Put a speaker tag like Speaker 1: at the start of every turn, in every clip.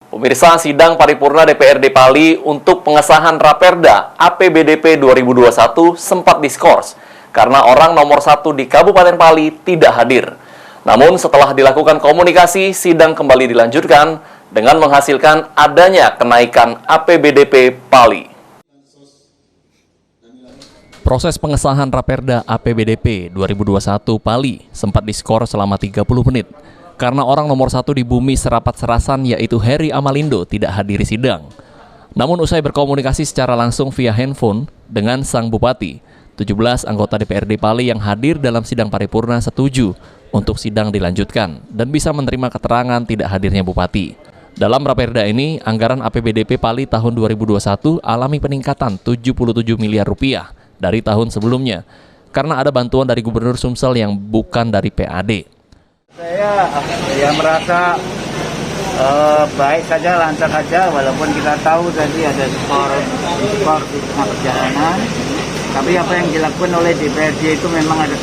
Speaker 1: Pemirsa, sidang paripurna DPRD Pali untuk pengesahan Raperda APBDP 2021 sempat diskors karena orang nomor 1 di Kabupaten Pali tidak hadir. Namun setelah dilakukan komunikasi, sidang kembali dilanjutkan dengan menghasilkan adanya kenaikan APBDP Pali. Proses pengesahan Raperda APBDP 2021 Pali sempat diskors selama 30 menit. Karena orang nomor 1 di bumi Serapat Serasan yaitu Heri Amalindo tidak hadiri sidang. Namun usai berkomunikasi secara langsung via handphone dengan sang bupati, 17 anggota DPRD Pali yang hadir dalam sidang paripurna setuju untuk sidang dilanjutkan dan bisa menerima keterangan tidak hadirnya bupati. Dalam Raperda ini, anggaran APBDP Pali tahun 2021 alami peningkatan 77 miliar rupiah dari tahun sebelumnya karena ada bantuan dari Gubernur Sumsel yang bukan dari PAD.
Speaker 2: Saya merasa baik saja, lancar saja, walaupun kita tahu tadi ada skor di tengah perjalanan. Tapi apa yang dilakukan oleh DPRD itu memang ada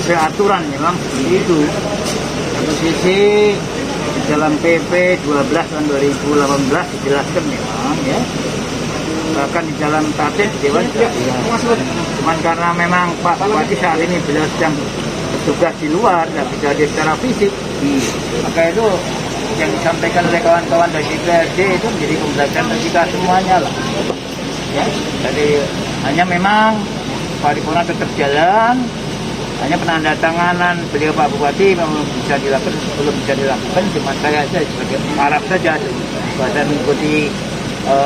Speaker 2: seaturan, memang seperti itu. Satu sisi di dalam PP 12 tahun 2018 dijelaskan memang ya. Bahkan di dalam tatib Dewan juga ya. Cuman karena memang Pak Bupati saat ini beliau sedang bertugas di luar, tidak bisa hadir secara fisik. Maka itu yang disampaikan oleh kawan-kawan dari DPRD itu menjadi pembelajaran bagi kita semuanya lah. Ya, jadi hanya memang paripurna tetap jalan, hanya penandatanganan beliau Pak Bupati belum bisa dilakukan, cuma saya saja sebagai harap saja bahasa mengikuti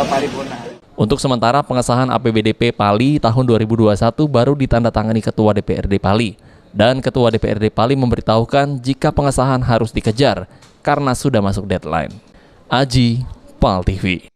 Speaker 2: paripurna.
Speaker 1: Untuk sementara pengesahan APBDP Pali tahun 2021 baru ditandatangani Ketua DPRD Pali. Dan Ketua DPRD Pali memberitahukan jika pengesahan harus dikejar karena sudah masuk deadline. Aji, PAL TV.